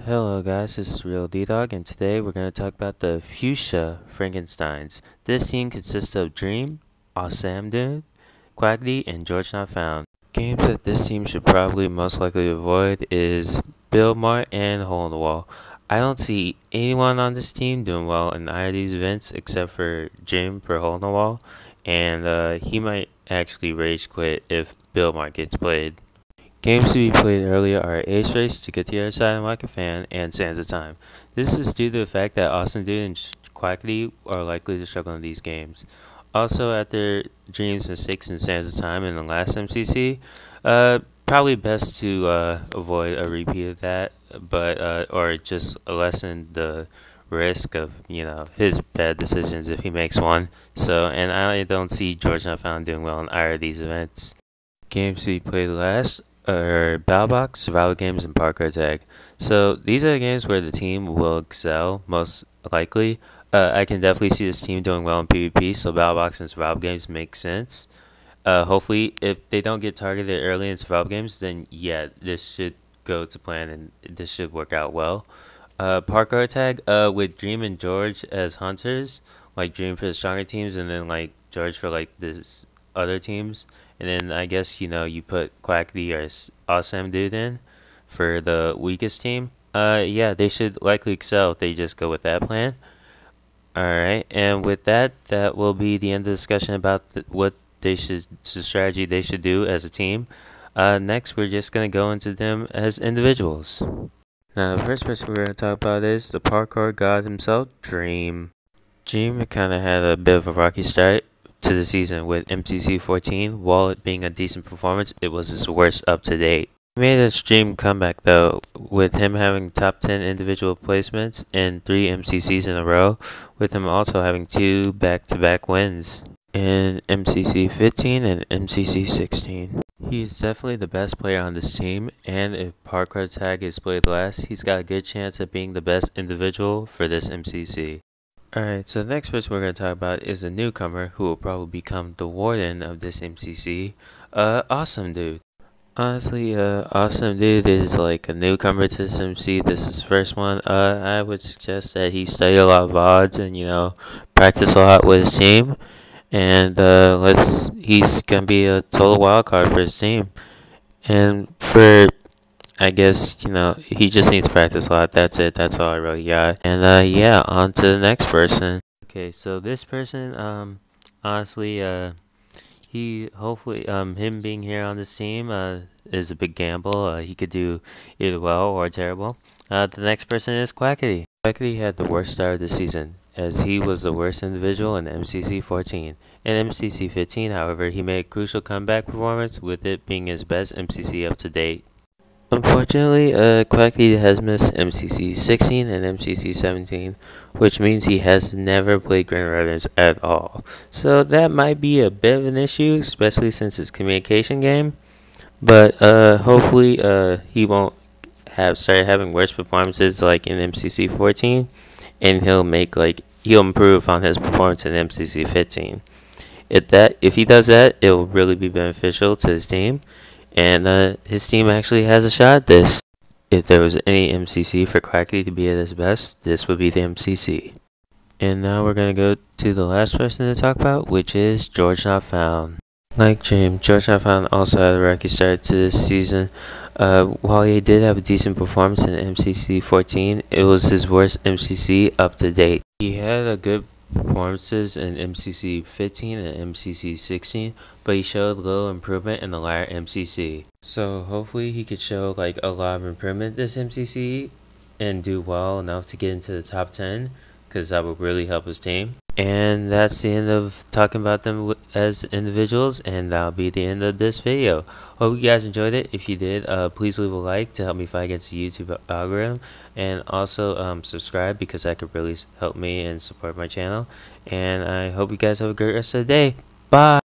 Hello guys, this is Real D-Dog, and today we're going to talk about the Fuchsia Frankensteins. This team consists of Dream, Awesome Dude, Quackity, and George Not Found. Games that this team should probably most likely avoid is Build Mart and Hole in the Wall. I don't see anyone on this team doing well in either of these events except for Jim for Hole in the Wall, and he might actually rage quit if Build Mart gets played. Games to be played earlier are Ace Race, To Get the Other Side and Like a Fan, and Sands of Time. This is due to the fact that Awesome Dude and Quackity are likely to struggle in these games. Also, after Dream's mistakes in Sands of Time in the last MCC, probably best to avoid a repeat of that, but or just lessen the risk of his bad decisions if he makes one. So, and I don't see George Not Found doing well in either of these events. Games to be played last are Battle Box, Survival Games, and Parkour Tag. So these are the games where the team will excel most likely. I can definitely see this team doing well in PvP, so Battle Box and Survival Games make sense. Hopefully, if they don't get targeted early in Survival Games, then yeah, this should go to plan and this should work out well. Parkour Tag, with Dream and George as hunters, like Dream for the stronger teams, and then like George for like this other teams, and then I guess you put Quackity or Awesome Dude in for the weakest team. Yeah, they should likely excel if they just go with that plan. Alright, and with that, that will be the end of the discussion about what the strategy they should do as a team. Next, we're just going to go into them as individuals. Now, the first person we're going to talk about is the parkour god himself, Dream. Dream kind of had a bit of a rocky start to the season with MCC 14. While it being a decent performance, it was his worst up to date. He made a Dream comeback though, with him having top 10 individual placements in 3 MCCs in a row, with him also having 2 back-to-back wins in MCC 15 and MCC 16. He's definitely the best player on this team, and if Parkour Tag is played last, he's got a good chance of being the best individual for this MCC. Alright, so the next person we're going to talk about is a newcomer who will probably become the warden of this MCC, Awesome Dude. Honestly, Awesome Dude is like a newcomer to this MC. This is his first one. I would suggest that he study a lot of VODs and, practice a lot with his team. And, he's going to be a total wild card for his team. And I guess, he just needs to practice a lot. That's it. That's all I really got. And, yeah, on to the next person. Okay, so this person, honestly, he hopefully, him being here on this team, is a big gamble. He could do either well or terrible. The next person is Quackity. Quackity had the worst start of the season, as he was the worst individual in MCC 14. In MCC 15, however, he made a crucial comeback performance, with it being his best MCC up to date. Unfortunately, Quackity has missed MCC 16 and MCC 17, which means he has never played Grand Rapids at all. So that might be a bit of an issue, especially since it's a communication game. But hopefully he won't start having worse performances like in MCC 14, and he'll improve on his performance in MCC 15. If he does that, it will really be beneficial to his team. And his team actually has a shot at this. If there was any MCC for Quackity to be at his best, this would be the MCC. And now we're going to go to the last person to talk about, which is George Not Found. Like Dream, George Not Found also had a rocky start to this season. While he did have a decent performance in MCC 14, it was his worst MCC up to date. He had a good performances in MCC 15 and MCC 16, but he showed little improvement in the latter MCC. So hopefully he could show like a lot of improvement this MCC and do well enough to get into the top 10, because that would really help his team. And that's the end of talking about them as individuals, and that'll be the end of this video. Hope you guys enjoyed it. If you did, please leave a like to help me fight against the YouTube algorithm, and also subscribe, because that could really help me and support my channel. And I hope you guys have a great rest of the day. Bye!